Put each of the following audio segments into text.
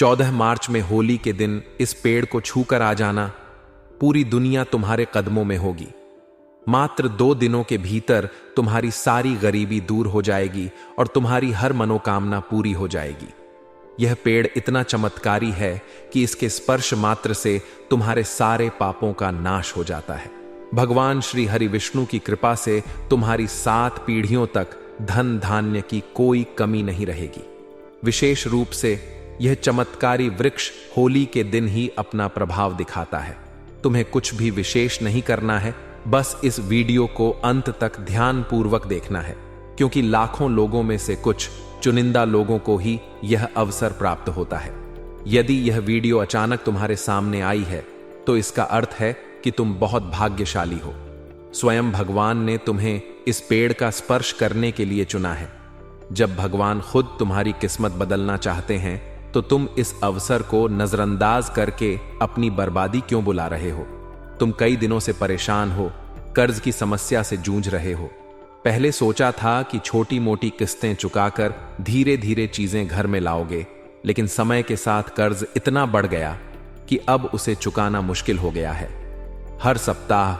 14 मार्च में होली के दिन इस पेड़ को छूकर आ जाना, पूरी दुनिया तुम्हारे कदमों में होगी। मात्र 2 दिनों के भीतर तुम्हारी सारी गरीबी दूर हो जाएगी और तुम्हारी हर मनोकामना पूरी हो जाएगी। यह पेड़ इतना चमत्कारी है कि इसके स्पर्श मात्र से तुम्हारे सारे पापों का नाश हो जाता है। भगवान श्री हरि विष्णु की कृपा से तुम्हारी 7 पीढ़ियों तक धन धान्य की कोई कमी नहीं रहेगी। विशेष रूप से यह चमत्कारी वृक्ष होली के दिन ही अपना प्रभाव दिखाता है। तुम्हें कुछ भी विशेष नहीं करना है, बस इस वीडियो को अंत तक ध्यानपूर्वक देखना है, क्योंकि लाखों लोगों में से कुछ चुनिंदा लोगों को ही यह अवसर प्राप्त होता है। यदि यह वीडियो अचानक तुम्हारे सामने आई है तो इसका अर्थ है कि तुम बहुत भाग्यशाली हो। स्वयं भगवान ने तुम्हें इस पेड़ का स्पर्श करने के लिए चुना है। जब भगवान खुद तुम्हारी किस्मत बदलना चाहते हैं तो तुम इस अवसर को नजरअंदाज करके अपनी बर्बादी क्यों बुला रहे हो? तुम कई दिनों से परेशान हो, कर्ज की समस्या से जूझ रहे हो। पहले सोचा था कि छोटी मोटी किस्तें चुकाकर धीरे धीरे चीजें घर में लाओगे, लेकिन समय के साथ कर्ज इतना बढ़ गया कि अब उसे चुकाना मुश्किल हो गया है। हर सप्ताह,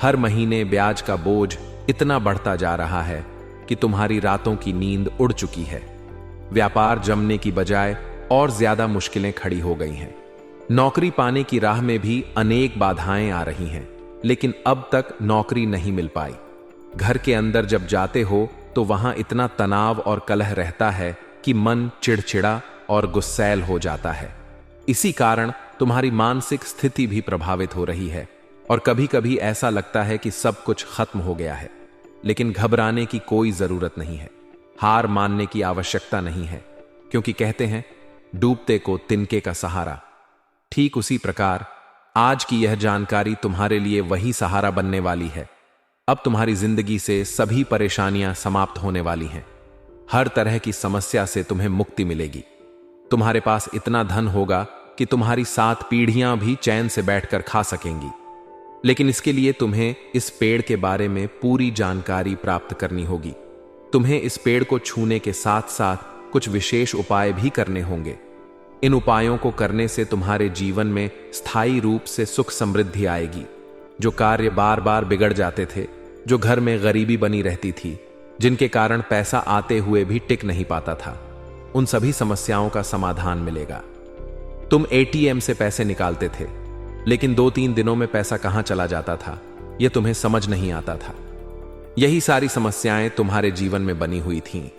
हर महीने ब्याज का बोझ इतना बढ़ता जा रहा है कि तुम्हारी रातों की नींद उड़ चुकी है। व्यापार जमने की बजाय और ज्यादा मुश्किलें खड़ी हो गई हैं। नौकरी पाने की राह में भी अनेक बाधाएं आ रही हैं, लेकिन अब तक नौकरी नहीं मिल पाई। घर के अंदर जब जाते हो तो वहां इतना तनाव और कलह रहता है कि मन चिड़चिड़ा और गुस्सैल हो जाता है। इसी कारण तुम्हारी मानसिक स्थिति भी प्रभावित हो रही है और कभी कभी ऐसा लगता है कि सब कुछ खत्म हो गया है। लेकिन घबराने की कोई जरूरत नहीं है, हार मानने की आवश्यकता नहीं है, क्योंकि कहते हैं डूबते को तिनके का सहारा। ठीक उसी प्रकार आज की यह जानकारी तुम्हारे लिए वही सहारा बनने वाली है। अब तुम्हारी जिंदगी से सभी परेशानियां समाप्त होने वाली हैं। हर तरह की समस्या से तुम्हें मुक्ति मिलेगी। तुम्हारे पास इतना धन होगा कि तुम्हारी 7 पीढ़ियां भी चैन से बैठकर खा सकेंगी। लेकिन इसके लिए तुम्हें इस पेड़ के बारे में पूरी जानकारी प्राप्त करनी होगी। तुम्हें इस पेड़ को छूने के साथ साथ कुछ विशेष उपाय भी करने होंगे। इन उपायों को करने से तुम्हारे जीवन में स्थायी रूप से सुख समृद्धि आएगी। जो कार्य बार बार बिगड़ जाते थे, जो घर में गरीबी बनी रहती थी, जिनके कारण पैसा आते हुए भी टिक नहीं पाता था, उन सभी समस्याओं का समाधान मिलेगा। तुम एटीएम से पैसे निकालते थे, लेकिन 2-3 दिनों में पैसा कहां चला जाता था, यह तुम्हें समझ नहीं आता था। यही सारी समस्याएं तुम्हारे जीवन में बनी हुई थीं,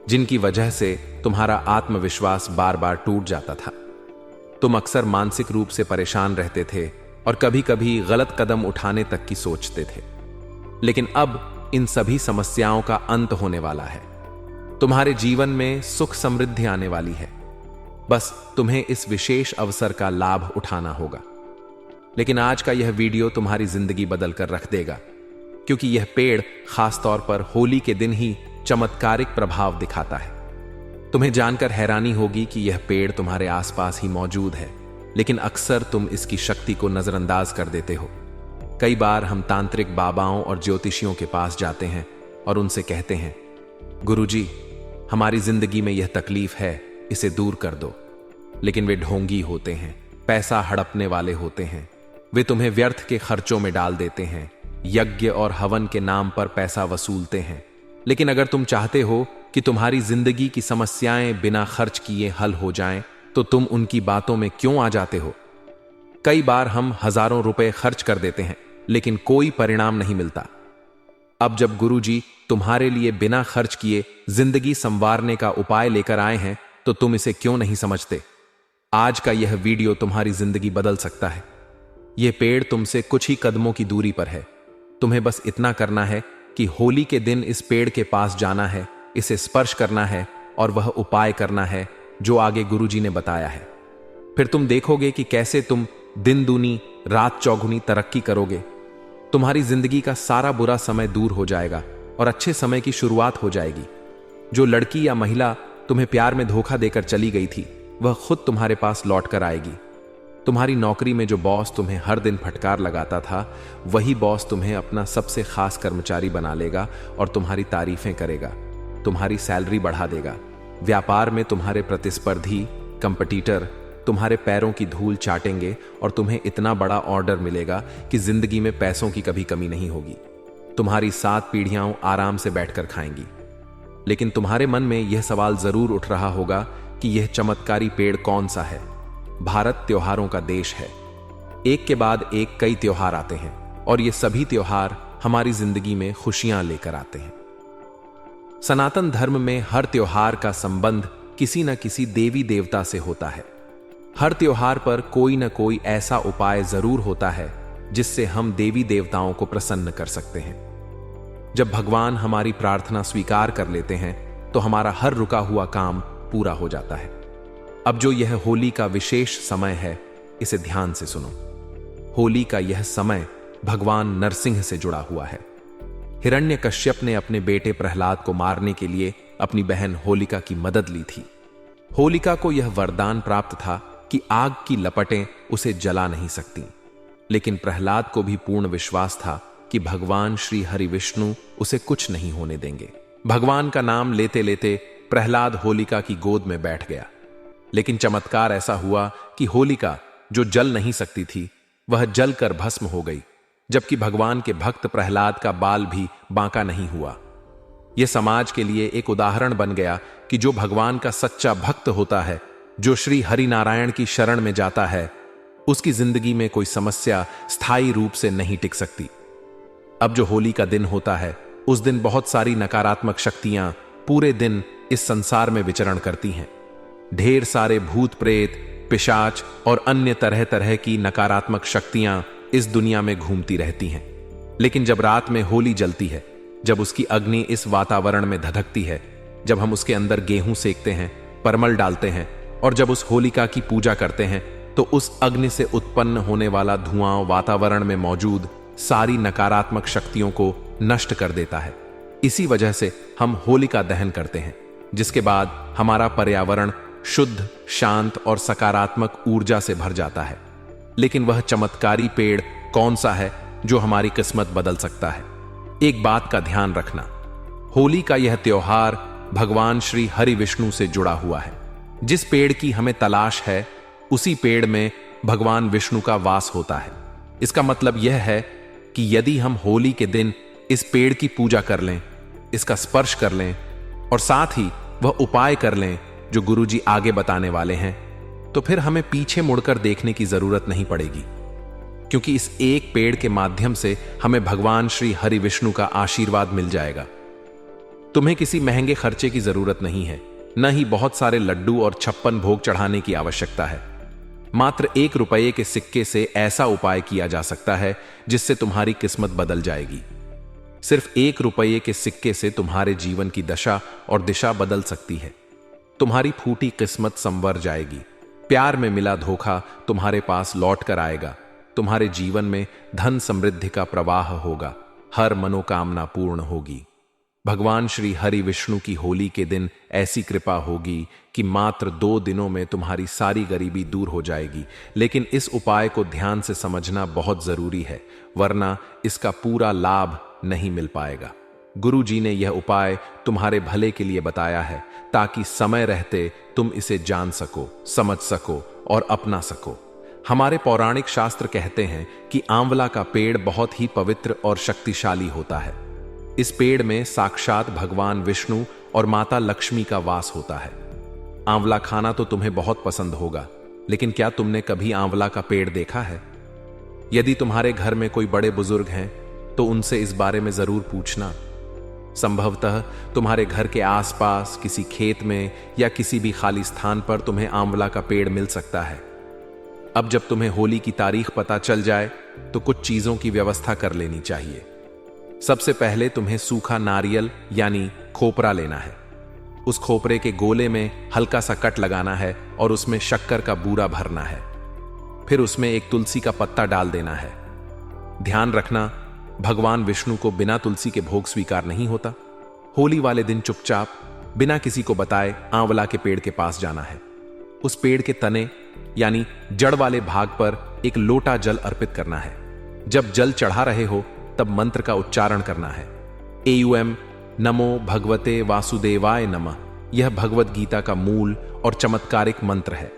जिनकी वजह से तुम्हारा आत्मविश्वास बार बार टूट जाता था। तुम अक्सर मानसिक रूप से परेशान रहते थे और कभी कभी गलत कदम उठाने तक की सोचते थे। लेकिन अब इन सभी समस्याओं का अंत होने वाला है। तुम्हारे जीवन में सुख समृद्धि आने वाली है। बस तुम्हें इस विशेष अवसर का लाभ उठाना होगा। लेकिन आज का यह वीडियो तुम्हारी जिंदगी बदल कर रख देगा, क्योंकि यह पेड़ खासतौर पर होली के दिन ही चमत्कारिक प्रभाव दिखाता है। तुम्हें जानकर हैरानी होगी कि यह पेड़ तुम्हारे आसपास ही मौजूद है, लेकिन अक्सर तुम इसकी शक्ति को नजरअंदाज कर देते हो। कई बार हम तांत्रिक बाबाओं और ज्योतिषियों के पास जाते हैं और उनसे कहते हैं, गुरुजी, हमारी जिंदगी में यह तकलीफ है, इसे दूर कर दो। लेकिन वे ढोंगी होते हैं, पैसा हड़पने वाले होते हैं। वे तुम्हें व्यर्थ के खर्चों में डाल देते हैं, यज्ञ और हवन के नाम पर पैसा वसूलते हैं। लेकिन अगर तुम चाहते हो कि तुम्हारी जिंदगी की समस्याएं बिना खर्च किए हल हो जाएं, तो तुम उनकी बातों में क्यों आ जाते हो? कई बार हम हजारों रुपए खर्च कर देते हैं, लेकिन कोई परिणाम नहीं मिलता। अब जब गुरुजी तुम्हारे लिए बिना खर्च किए जिंदगी संवारने का उपाय लेकर आए हैं, तो तुम इसे क्यों नहीं समझते? आज का यह वीडियो तुम्हारी जिंदगी बदल सकता है। यह पेड़ तुमसे कुछ ही कदमों की दूरी पर है। तुम्हें बस इतना करना है कि होली के दिन इस पेड़ के पास जाना है, इसे स्पर्श करना है और वह उपाय करना है जो आगे गुरुजी ने बताया है। फिर तुम देखोगे कि कैसे तुम दिन दूनी रात चौगुनी तरक्की करोगे। तुम्हारी जिंदगी का सारा बुरा समय दूर हो जाएगा और अच्छे समय की शुरुआत हो जाएगी। जो लड़की या महिला तुम्हें प्यार में धोखा देकर चली गई थी, वह खुद तुम्हारे पास लौट कर आएगी। तुम्हारी नौकरी में जो बॉस तुम्हें हर दिन फटकार लगाता था, वही बॉस तुम्हें अपना सबसे खास कर्मचारी बना लेगा और तुम्हारी तारीफें करेगा, तुम्हारी सैलरी बढ़ा देगा। व्यापार में तुम्हारे प्रतिस्पर्धी, कंपटीटर तुम्हारे पैरों की धूल चाटेंगे और तुम्हें इतना बड़ा ऑर्डर मिलेगा कि जिंदगी में पैसों की कभी कमी नहीं होगी। तुम्हारी 7 पीढ़ियां आराम से बैठकर खाएंगी। लेकिन तुम्हारे मन में यह सवाल जरूर उठ रहा होगा कि यह चमत्कारी पेड़ कौन सा है। भारत त्योहारों का देश है। एक के बाद एक कई त्योहार आते हैं और ये सभी त्योहार हमारी जिंदगी में खुशियां लेकर आते हैं। सनातन धर्म में हर त्योहार का संबंध किसी न किसी देवी देवता से होता है। हर त्योहार पर कोई न कोई ऐसा उपाय जरूर होता है जिससे हम देवी देवताओं को प्रसन्न कर सकते हैं। जब भगवान हमारी प्रार्थना स्वीकार कर लेते हैं तो हमारा हर रुका हुआ काम पूरा हो जाता है। अब जो यह होली का विशेष समय है, इसे ध्यान से सुनो। होली का यह समय भगवान नरसिंह से जुड़ा हुआ है। हिरण्यकश्यप ने अपने बेटे प्रहलाद को मारने के लिए अपनी बहन होलिका की मदद ली थी। होलिका को यह वरदान प्राप्त था कि आग की लपटें उसे जला नहीं सकती, लेकिन प्रहलाद को भी पूर्ण विश्वास था कि भगवान श्री हरि विष्णु उसे कुछ नहीं होने देंगे। भगवान का नाम लेते लेते प्रहलाद होलिका की गोद में बैठ गया। लेकिन चमत्कार ऐसा हुआ कि होलिका, जो जल नहीं सकती थी, वह जलकर भस्म हो गई, जबकि भगवान के भक्त प्रहलाद का बाल भी बांका नहीं हुआ। यह समाज के लिए एक उदाहरण बन गया कि जो भगवान का सच्चा भक्त होता है, जो श्री हरि नारायण की शरण में जाता है, उसकी जिंदगी में कोई समस्या स्थायी रूप से नहीं टिक सकती। अब जो होली का दिन होता है, उस दिन बहुत सारी नकारात्मक शक्तियां पूरे दिन इस संसार में विचरण करती हैं। ढेर सारे भूत प्रेत, पिशाच और अन्य तरह तरह की नकारात्मक शक्तियां इस दुनिया में घूमती रहती हैं। लेकिन जब रात में होली जलती है, जब उसकी अग्नि इस वातावरण में धधकती है, जब हम उसके अंदर गेहूं सेकते हैं, परमल डालते हैं और जब उस होलिका की पूजा करते हैं, तो उस अग्नि से उत्पन्न होने वाला धुआं वातावरण में मौजूद सारी नकारात्मक शक्तियों को नष्ट कर देता है। इसी वजह से हम होलिका दहन करते हैं, जिसके बाद हमारा पर्यावरण शुद्ध, शांत और सकारात्मक ऊर्जा से भर जाता है। लेकिन वह चमत्कारी पेड़ कौन सा है जो हमारी किस्मत बदल सकता है? एक बात का ध्यान रखना, होली का यह त्योहार भगवान श्री हरि विष्णु से जुड़ा हुआ है। जिस पेड़ की हमें तलाश है, उसी पेड़ में भगवान विष्णु का वास होता है। इसका मतलब यह है कि यदि हम होली के दिन इस पेड़ की पूजा कर लें, इसका स्पर्श कर लें और साथ ही वह उपाय कर लें जो गुरुजी आगे बताने वाले हैं, तो फिर हमें पीछे मुड़कर देखने की जरूरत नहीं पड़ेगी, क्योंकि इस एक पेड़ के माध्यम से हमें भगवान श्री हरि विष्णु का आशीर्वाद मिल जाएगा। तुम्हें किसी महंगे खर्चे की जरूरत नहीं है, न ही बहुत सारे लड्डू और 56 भोग चढ़ाने की आवश्यकता है। मात्र 1 रुपये के सिक्के से ऐसा उपाय किया जा सकता है जिससे तुम्हारी किस्मत बदल जाएगी। सिर्फ 1 रुपये के सिक्के से तुम्हारे जीवन की दशा और दिशा बदल सकती है। तुम्हारी फूटी किस्मत संवर जाएगी। प्यार में मिला धोखा तुम्हारे पास लौट कर आएगा। तुम्हारे जीवन में धन समृद्धि का प्रवाह होगा। हर मनोकामना पूर्ण होगी। भगवान श्री हरि विष्णु की होली के दिन ऐसी कृपा होगी कि मात्र 2 दिनों में तुम्हारी सारी गरीबी दूर हो जाएगी। लेकिन इस उपाय को ध्यान से समझना बहुत जरूरी है, वरना इसका पूरा लाभ नहीं मिल पाएगा। गुरु जी ने यह उपाय तुम्हारे भले के लिए बताया है, ताकि समय रहते तुम इसे जान सको, समझ सको और अपना सको। हमारे पौराणिक शास्त्र कहते हैं कि आंवला का पेड़ बहुत ही पवित्र और शक्तिशाली होता है। इस पेड़ में साक्षात भगवान विष्णु और माता लक्ष्मी का वास होता है। आंवला खाना तो तुम्हें बहुत पसंद होगा, लेकिन क्या तुमने कभी आंवला का पेड़ देखा है? यदि तुम्हारे घर में कोई बड़े बुजुर्ग हैं, तो उनसे इस बारे में जरूर पूछना। संभवतः तुम्हारे घर के आसपास किसी खेत में या किसी भी खाली स्थान पर तुम्हें आंवला का पेड़ मिल सकता है। अब जब तुम्हें होली की तारीख पता चल जाए, तो कुछ चीजों की व्यवस्था कर लेनी चाहिए। सबसे पहले तुम्हें सूखा नारियल यानी खोपरा लेना है। उस खोपरे के गोले में हल्का सा कट लगाना है और उसमें शक्कर का बूरा भरना है। फिर उसमें एक तुलसी का पत्ता डाल देना है। ध्यान रखना, भगवान विष्णु को बिना तुलसी के भोग स्वीकार नहीं होता। होली वाले दिन चुपचाप बिना किसी को बताए आंवला के पेड़ के पास जाना है। उस पेड़ के तने यानी जड़ वाले भाग पर एक लोटा जल अर्पित करना है। जब जल चढ़ा रहे हो, तब मंत्र का उच्चारण करना है। एयूएम नमो भगवते वासुदेवाय नमः। यह भगवत गीता का मूल और चमत्कारिक मंत्र है।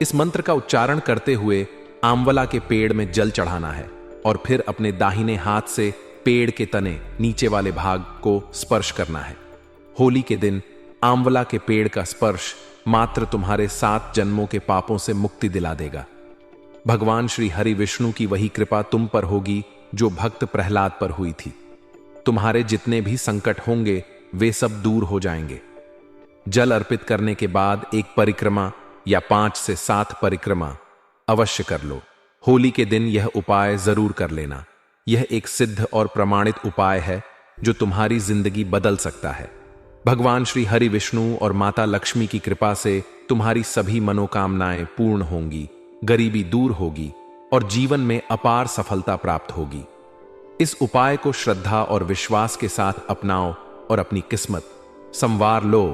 इस मंत्र का उच्चारण करते हुए आंवला के पेड़ में जल चढ़ाना है और फिर अपने दाहिने हाथ से पेड़ के तने नीचे वाले भाग को स्पर्श करना है। होली के दिन आंवला के पेड़ का स्पर्श मात्र तुम्हारे 7 जन्मों के पापों से मुक्ति दिला देगा। भगवान श्री हरि विष्णु की वही कृपा तुम पर होगी जो भक्त प्रहलाद पर हुई थी। तुम्हारे जितने भी संकट होंगे वे सब दूर हो जाएंगे। जल अर्पित करने के बाद एक परिक्रमा या 5 से 7 परिक्रमा अवश्य कर लो। होली के दिन यह उपाय जरूर कर लेना। यह एक सिद्ध और प्रमाणित उपाय है जो तुम्हारी जिंदगी बदल सकता है। भगवान श्री हरि विष्णु और माता लक्ष्मी की कृपा से तुम्हारी सभी मनोकामनाएं पूर्ण होंगी, गरीबी दूर होगी और जीवन में अपार सफलता प्राप्त होगी। इस उपाय को श्रद्धा और विश्वास के साथ अपनाओ और अपनी किस्मत संवार लो।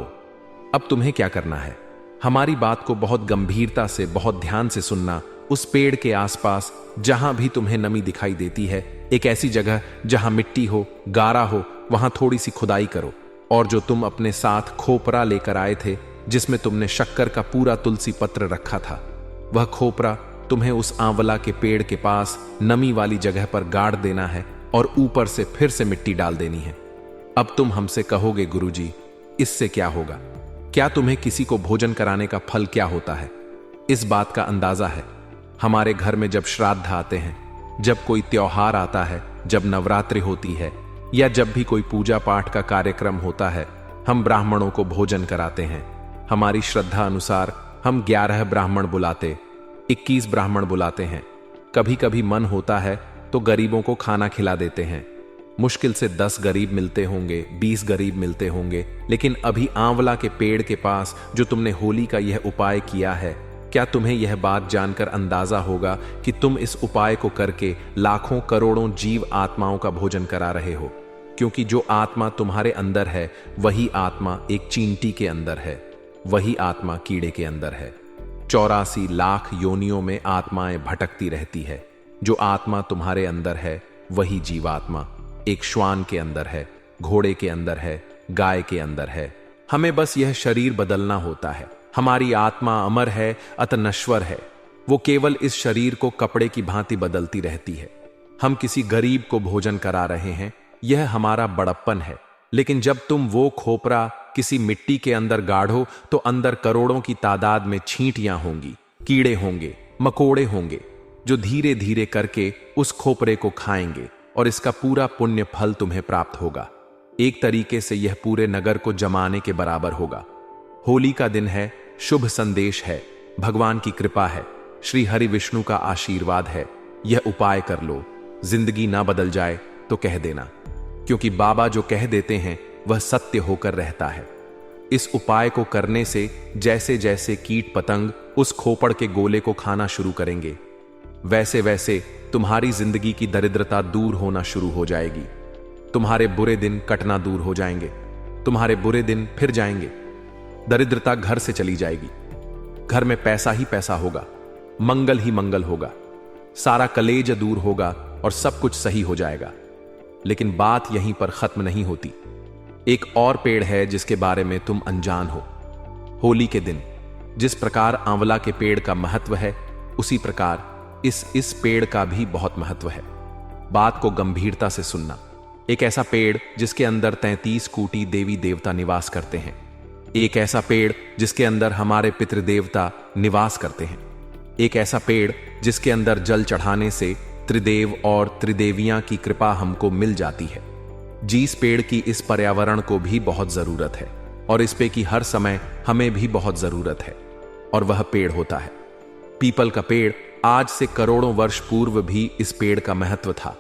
अब तुम्हें क्या करना है? हमारी बात को बहुत गंभीरता से, बहुत ध्यान से सुनना। उस पेड़ के आसपास जहां भी तुम्हें नमी दिखाई देती है, एक ऐसी जगह जहां मिट्टी हो, गारा हो, वहां थोड़ी सी खुदाई करो और जो तुम अपने साथ खोपरा लेकर आए थे जिसमें तुमने शक्कर का पूरा तुलसी पत्र रखा था, वह खोपरा तुम्हें उस आंवला के पेड़ के पास नमी वाली जगह पर गाड़ देना है और ऊपर से फिर से मिट्टी डाल देनी है। अब तुम हमसे कहोगे, गुरुजी इससे क्या होगा? क्या तुम्हें किसी को भोजन कराने का फल क्या होता है? इस बात का अंदाजा है, हमारे घर में जब श्राद्ध आते हैं, जब कोई त्योहार आता है, जब नवरात्रि होती है या जब भी कोई पूजा पाठ का कार्यक्रम होता है, हम ब्राह्मणों को भोजन कराते हैं। हमारी श्रद्धा अनुसार हम 11 ब्राह्मण बुलाते, 21 ब्राह्मण बुलाते हैं। कभी कभी मन होता है तो गरीबों को खाना खिला देते हैं। मुश्किल से 10 गरीब मिलते होंगे, 20 गरीब मिलते होंगे, लेकिन अभी आंवला के पेड़ के पास जो तुमने होली का यह उपाय किया है, क्या तुम्हें यह बात जानकर अंदाजा होगा कि तुम इस उपाय को करके लाखों करोड़ों जीव आत्माओं का भोजन करा रहे हो? क्योंकि जो आत्मा तुम्हारे अंदर है वही आत्मा एक चींटी के अंदर है, वही आत्मा कीड़े के अंदर है। 84 लाख योनियों में आत्माएं भटकती रहती है। जो आत्मा तुम्हारे अंदर है वही जीवात्मा एक श्वान के अंदर है, घोड़े के अंदर है, गाय के अंदर है। हमें बस यह शरीर बदलना होता है। हमारी आत्मा अमर है, अत नश्वर है। वो केवल इस शरीर को कपड़े की भांति बदलती रहती है। हम किसी गरीब को भोजन करा रहे हैं, यह हमारा बड़प्पन है। लेकिन जब तुम वो खोपरा किसी मिट्टी के अंदर गाढ़ो तो अंदर करोड़ों की तादाद में छींटियां होंगी, कीड़े होंगे, मकोड़े होंगे, जो धीरे धीरे करके उस खोपरे को खाएंगे और इसका पूरा पुण्य फल तुम्हें प्राप्त होगा। एक तरीके से यह पूरे नगर को जमाने के बराबर होगा। होली का दिन है, शुभ संदेश है, भगवान की कृपा है, श्री हरि विष्णु का आशीर्वाद है। यह उपाय कर लो। जिंदगी ना बदल जाए तो कह देना, क्योंकि बाबा जो कह देते हैं वह सत्य होकर रहता है। इस उपाय को करने से जैसे जैसे कीट पतंग उस खोपड़ के गोले को खाना शुरू करेंगे, वैसे वैसे तुम्हारी जिंदगी की दरिद्रता दूर होना शुरू हो जाएगी। तुम्हारे बुरे दिन कटना दूर हो जाएंगे। तुम्हारे बुरे दिन फिर जाएंगे। दरिद्रता घर से चली जाएगी। घर में पैसा ही पैसा होगा, मंगल ही मंगल होगा, सारा कलेज दूर होगा और सब कुछ सही हो जाएगा। लेकिन बात यहीं पर खत्म नहीं होती। एक और पेड़ है जिसके बारे में तुम अनजान हो। होली के दिन जिस प्रकार आंवला के पेड़ का महत्व है, उसी प्रकार इस पेड़ का भी बहुत महत्व है। बात को गंभीरता से सुनना। एक ऐसा पेड़ जिसके अंदर 33 कोटि देवी देवता निवास करते हैं। एक ऐसा पेड़ जिसके अंदर हमारे पितृदेवता निवास करते हैं। एक ऐसा पेड़ जिसके अंदर जल चढ़ाने से त्रिदेव और त्रिदेवियां की कृपा हमको मिल जाती है। जिस पेड़ की इस पर्यावरण को भी बहुत जरूरत है और इस पे की हर समय हमें भी बहुत जरूरत है, और वह पेड़ होता है पीपल का पेड़। आज से करोड़ों वर्ष पूर्व भी इस पेड़ का महत्व था,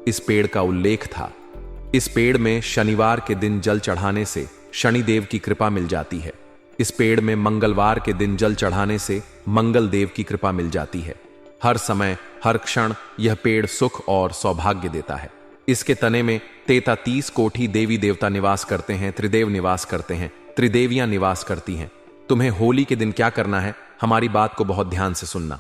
इस पेड़ का उल्लेख था। इस पेड़ में शनिवार के दिन जल चढ़ाने से शनिदेव की कृपा मिल जाती है। इस पेड़ में मंगलवार के दिन जल चढ़ाने से मंगल देव की कृपा मिल जाती है। हर समय हर क्षण यह पेड़ सुख और सौभाग्य देता है। इसके तने में 33 कोटि देवी देवता निवास करते हैं, त्रिदेव निवास करते हैं, त्रिदेवियां निवास करती हैं। तुम्हें होली के दिन क्या करना है, हमारी बात को बहुत ध्यान से सुनना।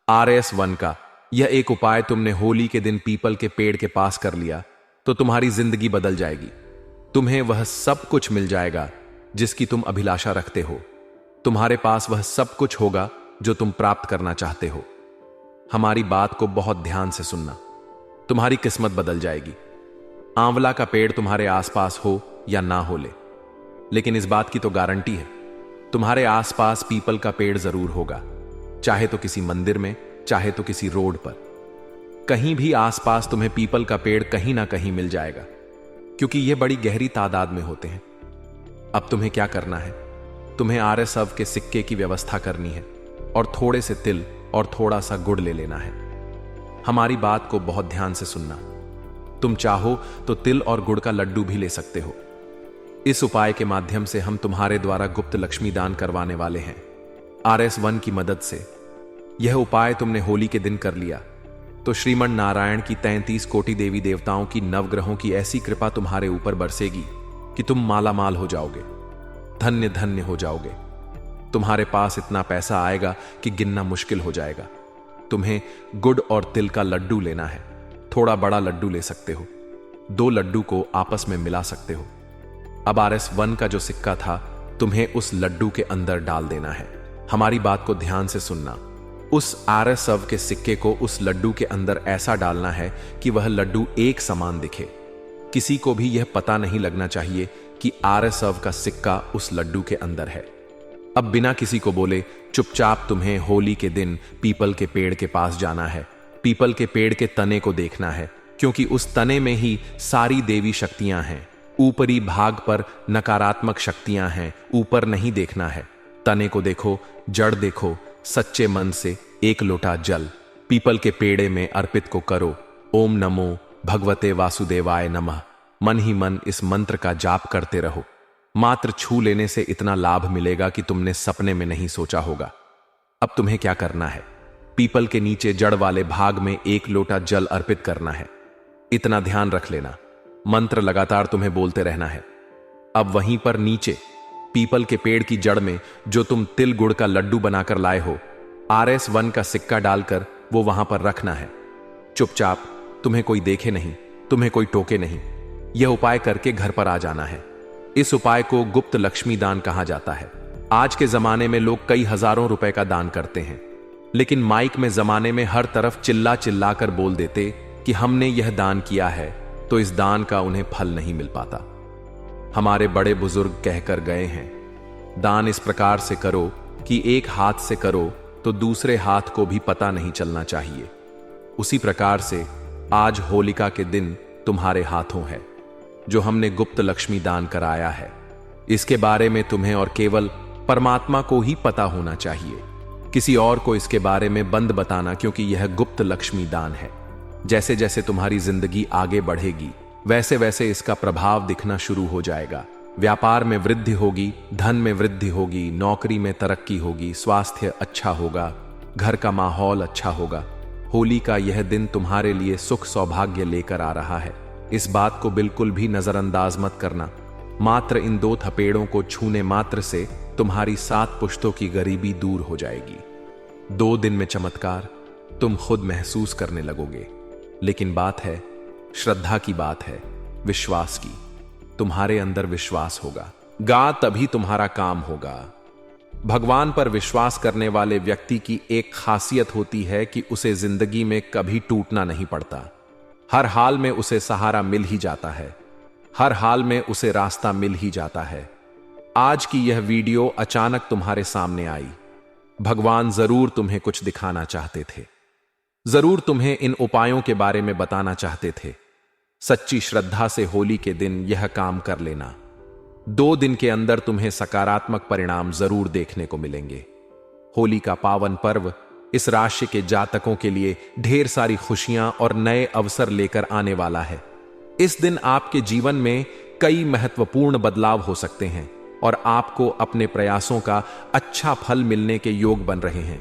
RS1 का यह एक उपाय तुमने होली के दिन पीपल के पेड़ के पास कर लिया तो तुम्हारी जिंदगी बदल जाएगी। तुम्हें वह सब कुछ मिल जाएगा जिसकी तुम अभिलाषा रखते हो। तुम्हारे पास वह सब कुछ होगा जो तुम प्राप्त करना चाहते हो। हमारी बात को बहुत ध्यान से सुनना, तुम्हारी किस्मत बदल जाएगी। आंवला का पेड़ तुम्हारे आसपास हो या ना हो लेकिन इस बात की तो गारंटी है, तुम्हारे आसपास पीपल का पेड़ जरूर होगा, चाहे तो किसी मंदिर में, चाहे तो किसी रोड पर। कहीं भी आसपास तुम्हें पीपल का पेड़ कहीं ना कहीं मिल जाएगा, क्योंकि यह बड़ी गहरी तादाद में होते हैं। अब तुम्हें क्या करना है, तुम्हें आरएसव के सिक्के की व्यवस्था करनी है और थोड़े से तिल और थोड़ा सा गुड़ ले लेना है। हमारी बात को बहुत ध्यान से सुनना, तुम चाहो तो तिल और गुड़ का लड्डू भी ले सकते हो। इस उपाय के माध्यम से हम तुम्हारे द्वारा गुप्त लक्ष्मी दान करवाने वाले हैं, RS1 की मदद से। यह उपाय तुमने होली के दिन कर लिया तो श्रीमन नारायण की 33 कोटि देवी देवताओं की, नवग्रहों की ऐसी कृपा तुम्हारे ऊपर बरसेगी कि तुम मालामाल हो जाओगे, धन्य धन्य हो जाओगे। तुम्हारे पास इतना पैसा आएगा कि गिनना मुश्किल हो जाएगा। तुम्हें गुड़ और तिल का लड्डू लेना है, थोड़ा बड़ा लड्डू ले सकते हो, 2 लड्डू को आपस में मिला सकते हो। अब RS1 का जो सिक्का था तुम्हें उस लड्डू के अंदर डाल देना है। हमारी बात को ध्यान से सुनना, उस RSव के सिक्के को उस लड्डू के अंदर ऐसा डालना है कि वह लड्डू एक समान दिखे। किसी को भी यह पता नहीं लगना चाहिए कि RSव का सिक्का उस लड्डू के अंदर है। अब बिना किसी को बोले चुपचाप तुम्हें होली के दिन पीपल के पेड़ के पास जाना है। पीपल के पेड़ के तने को देखना है, क्योंकि उस तने में ही सारी देवी शक्तियां हैं। ऊपरी भाग पर नकारात्मक शक्तियां हैं, ऊपर नहीं देखना है। तने को देखो, जड़ देखो, सच्चे मन से 1 लोटा जल पीपल के पेड़े में अर्पित को करो। ओम नमो भगवते वासुदेवाय नमः। मन ही मन इस मंत्र का जाप करते रहो। मात्र छू लेने से इतना लाभ मिलेगा कि तुमने सपने में नहीं सोचा होगा। अब तुम्हें क्या करना है, पीपल के नीचे जड़ वाले भाग में 1 लोटा जल अर्पित करना है। इतना ध्यान रख लेना, मंत्र लगातार तुम्हें बोलते रहना है। अब वहीं पर नीचे पीपल के पेड़ की जड़ में जो तुम तिल गुड़ का लड्डू बनाकर लाए हो, RS1 का सिक्का डालकर वो वहां पर रखना है। चुपचाप, तुम्हें कोई देखे नहीं, तुम्हें कोई टोके नहीं। यह उपाय करके घर पर आ जाना है। इस उपाय को गुप्त लक्ष्मी दान कहा जाता है। आज के जमाने में लोग कई हजारों रुपए का दान करते हैं, लेकिन माइक में जमाने में हर तरफ चिल्ला चिल्ला कर बोल देते कि हमने यह दान किया है, तो इस दान का उन्हें फल नहीं मिल पाता। हमारे बड़े बुजुर्ग कहकर गए हैं, दान इस प्रकार से करो कि एक हाथ से करो तो दूसरे हाथ को भी पता नहीं चलना चाहिए। उसी प्रकार से आज होलिका के दिन तुम्हारे हाथों है जो हमने गुप्त लक्ष्मी दान कराया है। इसके बारे में तुम्हें और केवल परमात्मा को ही पता होना चाहिए। किसी और को इसके बारे में बंद बताना, क्योंकि यह गुप्त लक्ष्मी दान है। जैसे जैसे तुम्हारी जिंदगी आगे बढ़ेगी, वैसे वैसे इसका प्रभाव दिखना शुरू हो जाएगा। व्यापार में वृद्धि होगी, धन में वृद्धि होगी, नौकरी में तरक्की होगी, स्वास्थ्य अच्छा होगा, घर का माहौल अच्छा होगा। होली का यह दिन तुम्हारे लिए सुख सौभाग्य लेकर आ रहा है। इस बात को बिल्कुल भी नजरअंदाज मत करना। मात्र इन 2 थपेड़ों को छूने मात्र से तुम्हारी 7 पुश्तों की गरीबी दूर हो जाएगी। 2 दिन में चमत्कार तुम खुद महसूस करने लगोगे। लेकिन बात है, श्रद्धा की बात है, विश्वास की। तुम्हारे अंदर विश्वास होगा, तभी तुम्हारा काम होगा। भगवान पर विश्वास करने वाले व्यक्ति की एक खासियत होती है कि उसे जिंदगी में कभी टूटना नहीं पड़ता। हर हाल में उसे सहारा मिल ही जाता है, हर हाल में उसे रास्ता मिल ही जाता है। आज की यह वीडियो अचानक तुम्हारे सामने आई। भगवान जरूर तुम्हें कुछ दिखाना चाहते थे, जरूर तुम्हें इन उपायों के बारे में बताना चाहते थे। सच्ची श्रद्धा से होली के दिन यह काम कर लेना। 2 दिन के अंदर तुम्हें सकारात्मक परिणाम जरूर देखने को मिलेंगे। होली का पावन पर्व इस राशि के जातकों के लिए ढेर सारी खुशियां और नए अवसर लेकर आने वाला है। इस दिन आपके जीवन में कई महत्वपूर्ण बदलाव हो सकते हैं और आपको अपने प्रयासों का अच्छा फल मिलने के योग बन रहे हैं।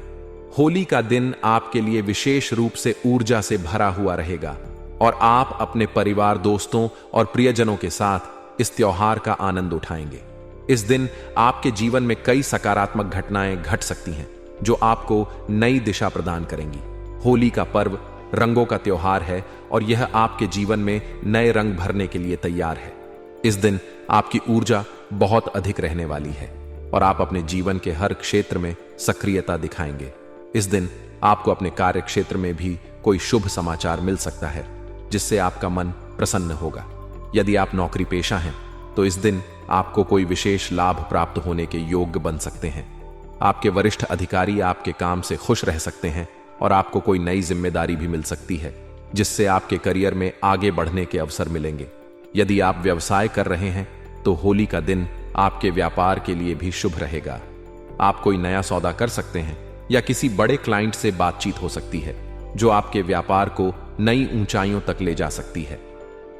होली का दिन आपके लिए विशेष रूप से ऊर्जा से भरा हुआ रहेगा और आप अपने परिवार, दोस्तों और प्रियजनों के साथ इस त्योहार का आनंद उठाएंगे। इस दिन आपके जीवन में कई सकारात्मक घटनाएं घट सकती हैं जो आपको नई दिशा प्रदान करेंगी। होली का पर्व रंगों का त्योहार है और यह आपके जीवन में नए रंग भरने के लिए तैयार है। इस दिन आपकी ऊर्जा बहुत अधिक रहने वाली है। और आप अपने जीवन के हर क्षेत्र में सक्रियता दिखाएंगे। इस दिन आपको अपने कार्य क्षेत्र में भी कोई शुभ समाचार मिल सकता है, जिससे आपका मन प्रसन्न होगा। यदि आप नौकरी पेशा हैं तो इस दिन आपको कोई विशेष लाभ प्राप्त होने के योग्य बन सकते हैं। आपके वरिष्ठ अधिकारी आपके काम से खुश रह सकते हैं और आपको कोई नई जिम्मेदारी भी मिल सकती है, जिससे आपके करियर में आगे बढ़ने के अवसर मिलेंगे। यदि आप व्यवसाय कर रहे हैं तो होली का दिन आपके व्यापार के लिए भी शुभ रहेगा। आप कोई नया सौदा कर सकते हैं या किसी बड़े क्लाइंट से बातचीत हो सकती है, जो आपके व्यापार को नई ऊंचाइयों तक ले जा सकती है।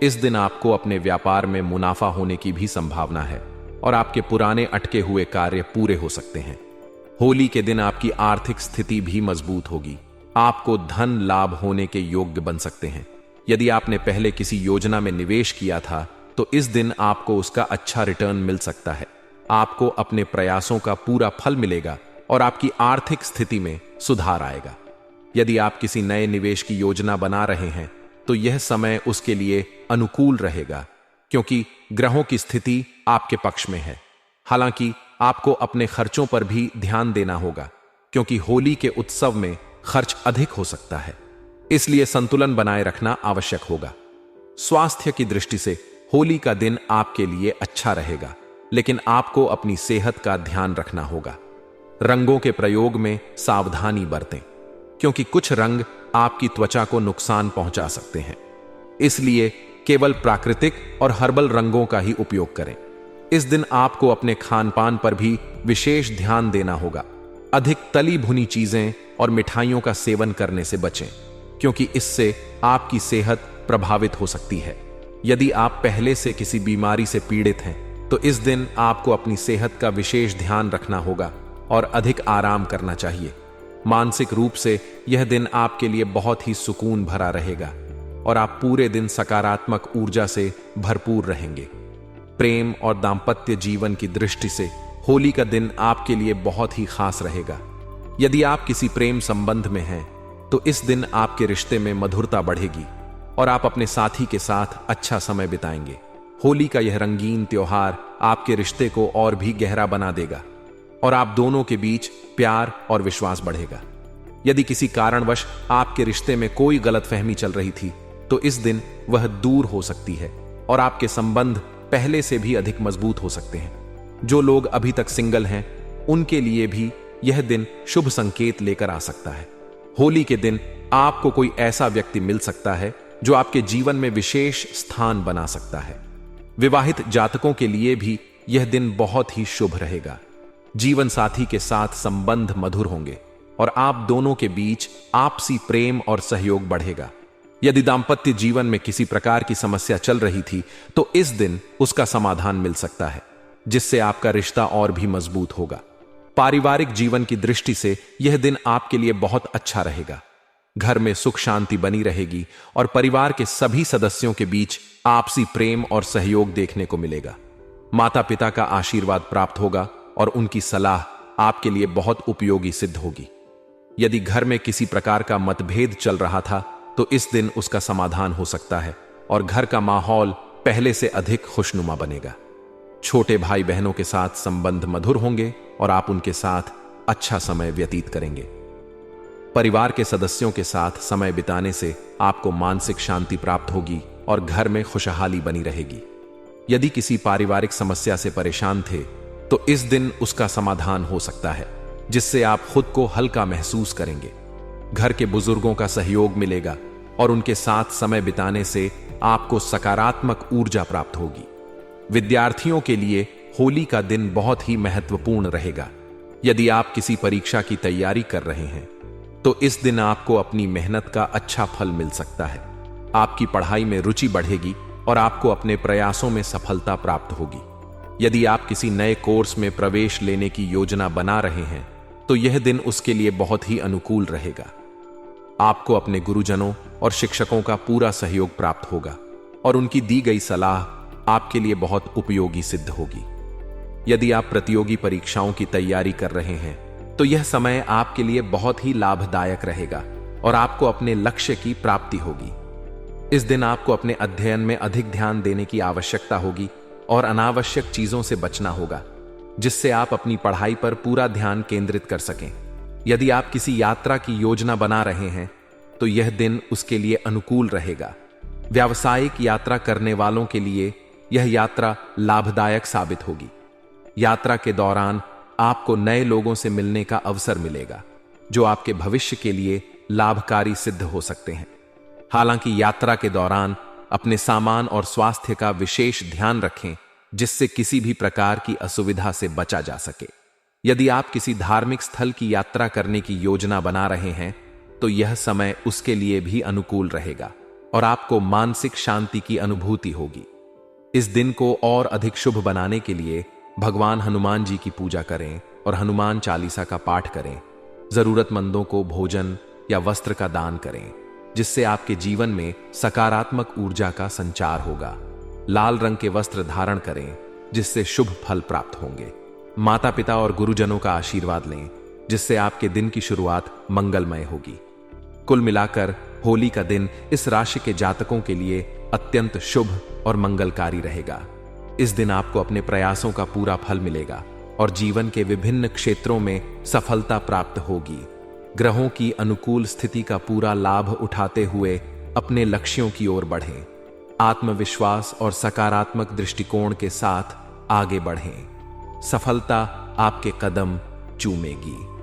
इस दिन आपको अपने व्यापार में मुनाफा होने की भी संभावना है और आपके पुराने अटके हुए कार्य पूरे हो सकते हैं। होली के दिन आपकी आर्थिक स्थिति भी मजबूत होगी। आपको धन लाभ होने के योग्य बन सकते हैं। यदि आपने पहले किसी योजना में निवेश किया था तो इस दिन आपको उसका अच्छा रिटर्न मिल सकता है। आपको अपने प्रयासों का पूरा फल मिलेगा और आपकी आर्थिक स्थिति में सुधार आएगा। यदि आप किसी नए निवेश की योजना बना रहे हैं तो यह समय उसके लिए अनुकूल रहेगा, क्योंकि ग्रहों की स्थिति आपके पक्ष में है। हालांकि आपको अपने खर्चों पर भी ध्यान देना होगा, क्योंकि होली के उत्सव में खर्च अधिक हो सकता है, इसलिए संतुलन बनाए रखना आवश्यक होगा। स्वास्थ्य की दृष्टि से होली का दिन आपके लिए अच्छा रहेगा, लेकिन आपको अपनी सेहत का ध्यान रखना होगा। रंगों के प्रयोग में सावधानी बरतें, क्योंकि कुछ रंग आपकी त्वचा को नुकसान पहुंचा सकते हैं। इसलिए केवल प्राकृतिक और हर्बल रंगों का ही उपयोग करें। इस दिन आपको अपने खान पान पर भी विशेष ध्यान देना होगा। अधिक तली भुनी चीजें और मिठाइयों का सेवन करने से बचें, क्योंकि इससे आपकी सेहत प्रभावित हो सकती है। यदि आप पहले से किसी बीमारी से पीड़ित हैं तो इस दिन आपको अपनी सेहत का विशेष ध्यान रखना होगा और अधिक आराम करना चाहिए। मानसिक रूप से यह दिन आपके लिए बहुत ही सुकून भरा रहेगा और आप पूरे दिन सकारात्मक ऊर्जा से भरपूर रहेंगे। प्रेम और दाम्पत्य जीवन की दृष्टि से होली का दिन आपके लिए बहुत ही खास रहेगा। यदि आप किसी प्रेम संबंध में हैं तो इस दिन आपके रिश्ते में मधुरता बढ़ेगी और आप अपने साथी के साथ अच्छा समय बिताएंगे। होली का यह रंगीन त्योहार आपके रिश्ते को और भी गहरा बना देगा और आप दोनों के बीच प्यार और विश्वास बढ़ेगा। यदि किसी कारणवश आपके रिश्ते में कोई गलतफहमी चल रही थी तो इस दिन वह दूर हो सकती है और आपके संबंध पहले से भी अधिक मजबूत हो सकते हैं। जो लोग अभी तक सिंगल हैं उनके लिए भी यह दिन शुभ संकेत लेकर आ सकता है। होली के दिन आपको कोई ऐसा व्यक्ति मिल सकता है जो आपके जीवन में विशेष स्थान बना सकता है। विवाहित जातकों के लिए भी यह दिन बहुत ही शुभ रहेगा। जीवन साथी के साथ संबंध मधुर होंगे और आप दोनों के बीच आपसी प्रेम और सहयोग बढ़ेगा। यदि दाम्पत्य जीवन में किसी प्रकार की समस्या चल रही थी तो इस दिन उसका समाधान मिल सकता है, जिससे आपका रिश्ता और भी मजबूत होगा। पारिवारिक जीवन की दृष्टि से यह दिन आपके लिए बहुत अच्छा रहेगा। घर में सुख शांति बनी रहेगी और परिवार के सभी सदस्यों के बीच आपसी प्रेम और सहयोग देखने को मिलेगा। माता पिता का आशीर्वाद प्राप्त होगा और उनकी सलाह आपके लिए बहुत उपयोगी सिद्ध होगी। यदि घर में किसी प्रकार का मतभेद चल रहा था तो इस दिन उसका समाधान हो सकता है और घर का माहौल पहले से अधिक खुशनुमा बनेगा। छोटे भाई बहनों के साथ संबंध मधुर होंगे और आप उनके साथ अच्छा समय व्यतीत करेंगे। परिवार के सदस्यों के साथ समय बिताने से आपको मानसिक शांति प्राप्त होगी और घर में खुशहाली बनी रहेगी। यदि किसी पारिवारिक समस्या से परेशान थे तो इस दिन उसका समाधान हो सकता है, जिससे आप खुद को हल्का महसूस करेंगे। घर के बुजुर्गों का सहयोग मिलेगा और उनके साथ समय बिताने से आपको सकारात्मक ऊर्जा प्राप्त होगी। विद्यार्थियों के लिए होली का दिन बहुत ही महत्वपूर्ण रहेगा। यदि आप किसी परीक्षा की तैयारी कर रहे हैं तो इस दिन आपको अपनी मेहनत का अच्छा फल मिल सकता है। आपकी पढ़ाई में रुचि बढ़ेगी और आपको अपने प्रयासों में सफलता प्राप्त होगी। यदि आप किसी नए कोर्स में प्रवेश लेने की योजना बना रहे हैं तो यह दिन उसके लिए बहुत ही अनुकूल रहेगा। आपको अपने गुरुजनों और शिक्षकों का पूरा सहयोग प्राप्त होगा और उनकी दी गई सलाह आपके लिए बहुत उपयोगी सिद्ध होगी। यदि आप प्रतियोगी परीक्षाओं की तैयारी कर रहे हैं तो यह समय आपके लिए बहुत ही लाभदायक रहेगा और आपको अपने लक्ष्य की प्राप्ति होगी। इस दिन आपको अपने अध्ययन में अधिक ध्यान देने की आवश्यकता होगी और अनावश्यक चीजों से बचना होगा। जिससे आप अपनी पढ़ाई पर पूरा ध्यान केंद्रित कर सकें। यदि आप किसी यात्रा की योजना बना रहे हैं तो यह दिन उसके लिए अनुकूल रहेगा। व्यावसायिक यात्रा करने वालों के लिए यह यात्रा लाभदायक साबित होगी। यात्रा के दौरान आपको नए लोगों से मिलने का अवसर मिलेगा, जो आपके भविष्य के लिए लाभकारी सिद्ध हो सकते हैं। हालांकि यात्रा के दौरान अपने सामान और स्वास्थ्य का विशेष ध्यान रखें, जिससे किसी भी प्रकार की असुविधा से बचा जा सके। यदि आप किसी धार्मिक स्थल की यात्रा करने की योजना बना रहे हैं तो यह समय उसके लिए भी अनुकूल रहेगा और आपको मानसिक शांति की अनुभूति होगी। इस दिन को और अधिक शुभ बनाने के लिए भगवान हनुमान जी की पूजा करें और हनुमान चालीसा का पाठ करें। जरूरतमंदों को भोजन या वस्त्र का दान करें, जिससे आपके जीवन में सकारात्मक ऊर्जा का संचार होगा। लाल रंग के वस्त्र धारण करें, जिससे शुभ फल प्राप्त होंगे। माता पिता और गुरुजनों का आशीर्वाद लें, जिससे आपके दिन की शुरुआत मंगलमय होगी। कुल मिलाकर होली का दिन इस राशि के जातकों के लिए अत्यंत शुभ और मंगलकारी रहेगा। इस दिन आपको अपने प्रयासों का पूरा फल मिलेगा और जीवन के विभिन्न क्षेत्रों में सफलता प्राप्त होगी। ग्रहों की अनुकूल स्थिति का पूरा लाभ उठाते हुए अपने लक्ष्यों की ओर बढ़ें। आत्मविश्वास और सकारात्मक दृष्टिकोण के साथ आगे बढ़ें। सफलता आपके कदम चूमेगी।